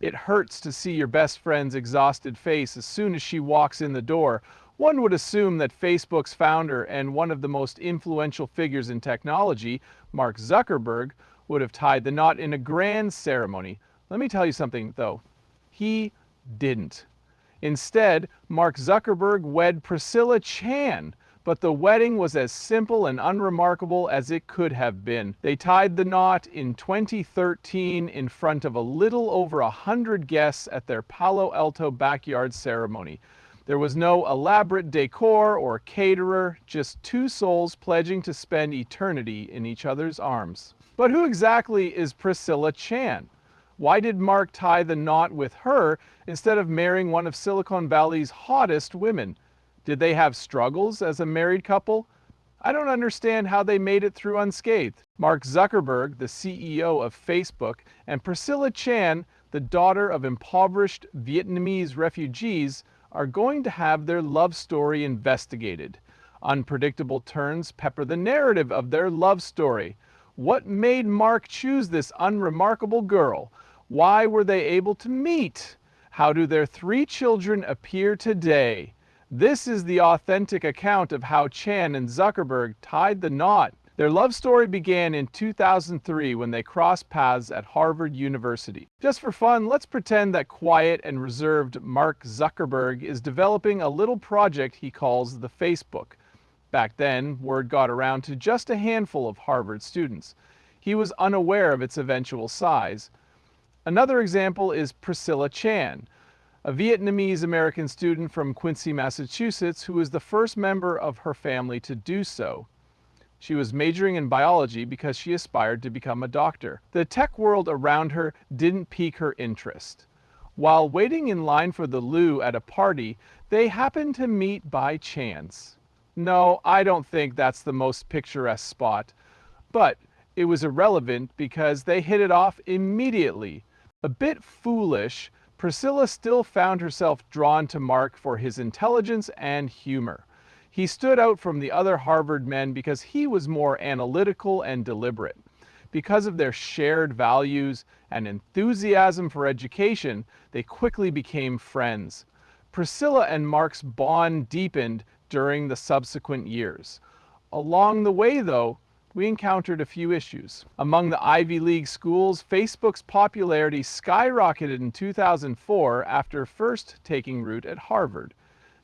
It hurts to see your best friend's exhausted face as soon as she walks in the door. One would assume that Facebook's founder and one of the most influential figures in technology, Mark Zuckerberg, would have tied the knot in a grand ceremony. Let me tell you something, though. He didn't. Instead, Mark Zuckerberg wed Priscilla Chan, but the wedding was as simple and unremarkable as it could have been. They tied the knot in 2013 in front of a little over 100 guests at their Palo Alto backyard ceremony. There was no elaborate decor or caterer, just two souls pledging to spend eternity in each other's arms. But who exactly is Priscilla Chan? Why did Mark tie the knot with her instead of marrying one of Silicon Valley's hottest women? Did they have struggles as a married couple? I don't understand how they made it through unscathed. Mark Zuckerberg, the CEO of Facebook, and Priscilla Chan, the daughter of impoverished Vietnamese refugees, are going to have their love story investigated. Unpredictable turns pepper the narrative of their love story. What made Mark choose this unremarkable girl? Why were they able to meet? How do their three children appear today? This is the authentic account of how Chan and Zuckerberg tied the knot. Their love story began in 2003 when they crossed paths at Harvard University. Just for fun, let's pretend that quiet and reserved Mark Zuckerberg is developing a little project he calls the Facebook. Back then, word got around to just a handful of Harvard students. He was unaware of its eventual size. Another example is Priscilla Chan, a Vietnamese American student from Quincy, Massachusetts, who was the first member of her family to do so. She was majoring in biology because she aspired to become a doctor. The tech world around her didn't pique her interest. While waiting in line for the loo at a party, they happened to meet by chance. No, I don't think that's the most picturesque spot, but it was irrelevant because they hit it off immediately. A bit foolish, Priscilla still found herself drawn to Mark for his intelligence and humor. He stood out from the other Harvard men because he was more analytical and deliberate. Because of their shared values and enthusiasm for education, they quickly became friends. Priscilla and Mark's bond deepened during the subsequent years. Along the way, though, we encountered a few issues. Among the Ivy League schools, Facebook's popularity skyrocketed in 2004 after first taking root at Harvard.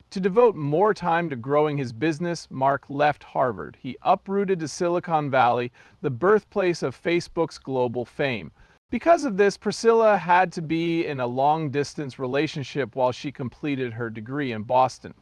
To devote more time to growing his business, Mark left Harvard. He uprooted to Silicon Valley, the birthplace of Facebook's global fame. Because of this, Priscilla had to be in a long-distance relationship while she completed her degree in Boston.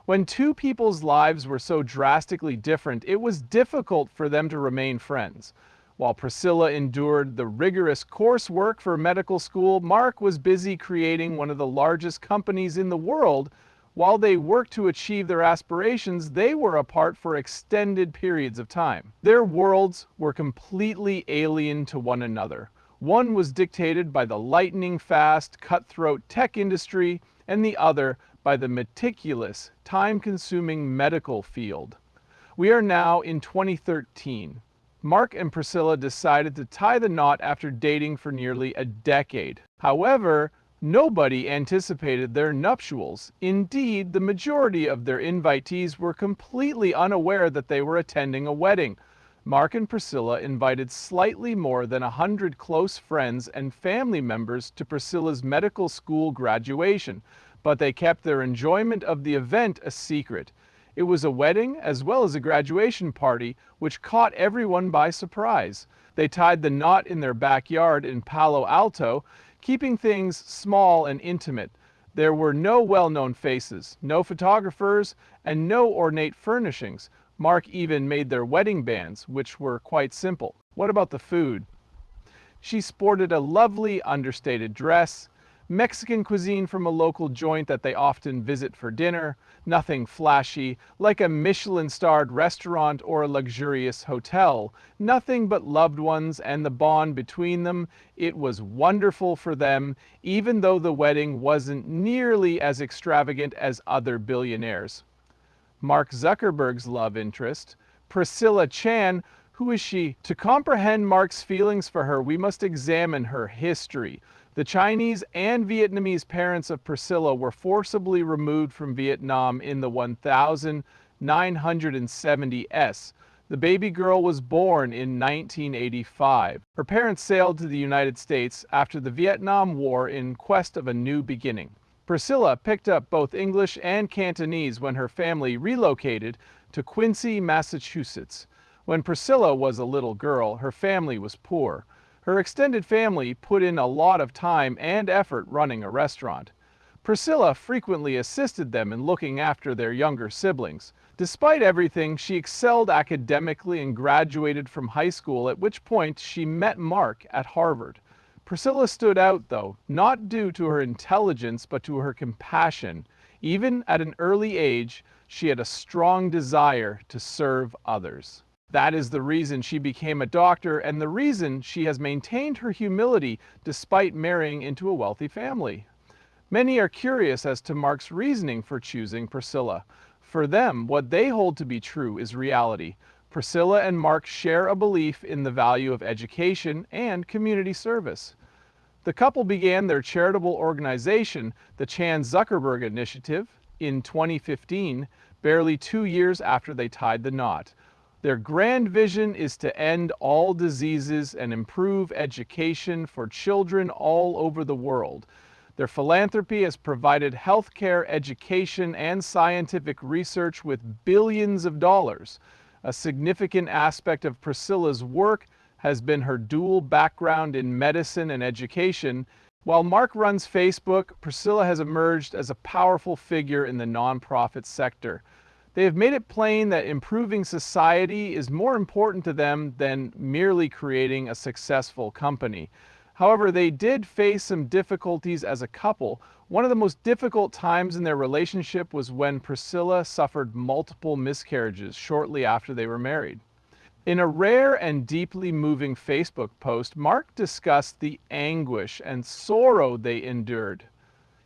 When two people's lives were so drastically different, it was difficult for them to remain friends. While Priscilla endured the rigorous coursework for medical school, Mark was busy creating one of the largest companies in the world. While they worked to achieve their aspirations, they were apart for extended periods of time. Their worlds were completely alien to one another. One was dictated by the lightning-fast, cutthroat tech industry, and the other by the meticulous, time-consuming medical field. We are now in 2013. Mark and Priscilla decided to tie the knot after dating for nearly a decade. However, nobody anticipated their nuptials. Indeed, the majority of their invitees were completely unaware that they were attending a wedding. Mark and Priscilla invited slightly more than 100 close friends and family members to Priscilla's medical school graduation, but they kept their enjoyment of the event a secret. It was a wedding as well as a graduation party, which caught everyone by surprise. They tied the knot in their backyard in Palo Alto, keeping things small and intimate. There were no well-known faces, no photographers, and no ornate furnishings. Mark even made their wedding bands, which were quite simple. What about the food? She sported a lovely, understated dress, Mexican cuisine from a local joint that they often visit for dinner, nothing flashy, like a Michelin-starred restaurant or a luxurious hotel, nothing but loved ones and the bond between them. It was wonderful for them, even though the wedding wasn't nearly as extravagant as other billionaires. Mark Zuckerberg's love interest, Priscilla Chan. Who is she? To comprehend Mark's feelings for her, we must examine her history. The Chinese and Vietnamese parents of Priscilla were forcibly removed from Vietnam in the 1970s. The baby girl was born in 1985. Her parents sailed to the United States after the Vietnam War in quest of a new beginning. Priscilla picked up both English and Cantonese when her family relocated to Quincy, Massachusetts. When Priscilla was a little girl, her family was poor. Her extended family put in a lot of time and effort running a restaurant. Priscilla frequently assisted them in looking after their younger siblings. Despite everything, she excelled academically and graduated from high school, at which point she met Mark at Harvard. Priscilla stood out, though, not due to her intelligence but to her compassion. Even at an early age, she had a strong desire to serve others. That is the reason she became a doctor and the reason she has maintained her humility despite marrying into a wealthy family. Many are curious as to Mark's reasoning for choosing Priscilla. For them, what they hold to be true is reality. Priscilla and Mark share a belief in the value of education and community service. The couple began their charitable organization, the Chan Zuckerberg Initiative, in 2015, barely 2 years after they tied the knot. Their grand vision is to end all diseases and improve education for children all over the world. Their philanthropy has provided healthcare, education, and scientific research with billions of dollars. A significant aspect of Priscilla's work has been her dual background in medicine and education. While Mark runs Facebook, Priscilla has emerged as a powerful figure in the nonprofit sector. They have made it plain that improving society is more important to them than merely creating a successful company. However, they did face some difficulties as a couple. One of the most difficult times in their relationship was when Priscilla suffered multiple miscarriages shortly after they were married. In a rare and deeply moving Facebook post, Mark discussed the anguish and sorrow they endured.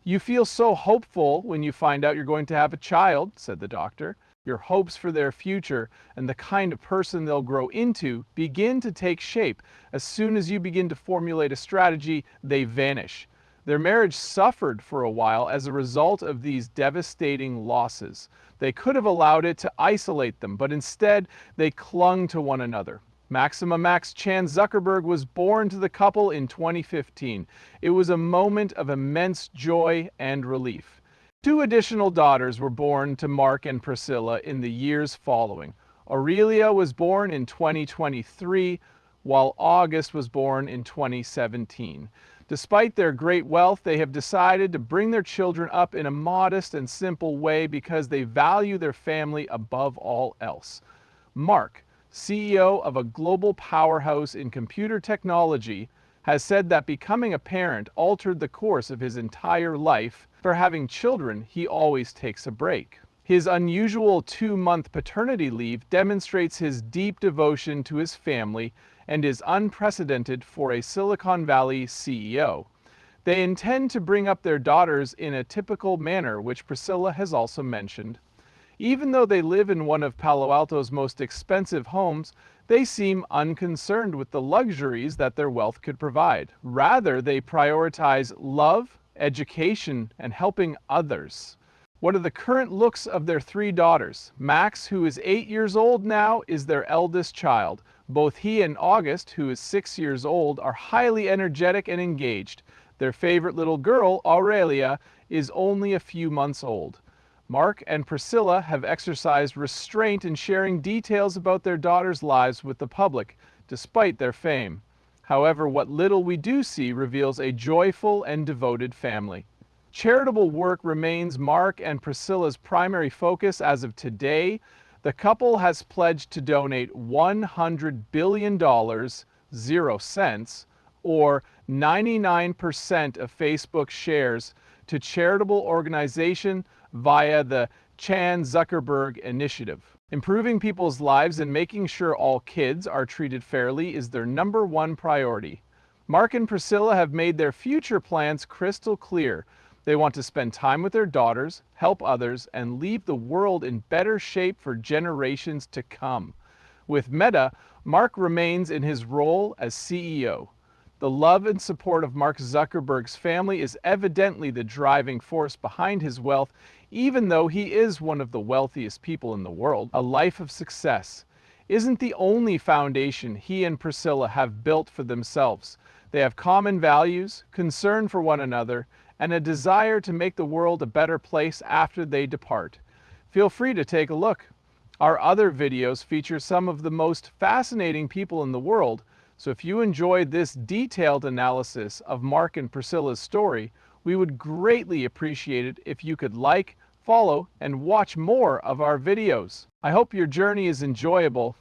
"You feel so hopeful when you find out you're going to have a child," said the doctor. "Your hopes for their future and the kind of person they'll grow into begin to take shape. As soon as you begin to formulate a strategy, they vanish." Their marriage suffered for a while as a result of these devastating losses. They could have allowed it to isolate them, but instead they clung to one another. Maxima Max Chan Zuckerberg was born to the couple in 2015. It was a moment of immense joy and relief. 2 additional daughters were born to Mark and Priscilla in the years following. Aurelia was born in 2023, while August was born in 2017. Despite their great wealth, they have decided to bring their children up in a modest and simple way because they value their family above all else. Mark, CEO of a global powerhouse in computer technology, has said that becoming a parent altered the course of his entire life. For having children, he always takes a break. His unusual 2-month paternity leave demonstrates his deep devotion to his family and is unprecedented for a Silicon Valley CEO. They intend to bring up their daughters in a typical manner, which Priscilla has also mentioned. Even though they live in one of Palo Alto's most expensive homes, they seem unconcerned with the luxuries that their wealth could provide. Rather, they prioritize love, education, and helping others. What are the current looks of their 3 daughters? Max, who is 8 years old now, is their eldest child. Both he and August, who is 6 years old, are highly energetic and engaged. Their favorite little girl, Aurelia, is only a few months old. Mark and Priscilla have exercised restraint in sharing details about their daughters' lives with the public, despite their fame. However, what little we do see reveals a joyful and devoted family. Charitable work remains Mark and Priscilla's primary focus as of today. The couple has pledged to donate $100 billion, 0 cents, or 99% of Facebook shares to charitable organization via the Chan Zuckerberg Initiative. Improving people's lives and making sure all kids are treated fairly is their #1 priority. Mark and Priscilla have made their future plans crystal clear. They want to spend time with their daughters, help others, and leave the world in better shape for generations to come. With Meta, Mark remains in his role as CEO. The love and support of Mark Zuckerberg's family is evidently the driving force behind his wealth, even though he is one of the wealthiest people in the world. A life of success isn't the only foundation he and Priscilla have built for themselves. They have common values, concern for one another, and a desire to make the world a better place after they depart. Feel free to take a look. Our other videos feature some of the most fascinating people in the world, so if you enjoyed this detailed analysis of Mark and Priscilla's story, we would greatly appreciate it if you could like, follow, and watch more of our videos. I hope your journey is enjoyable.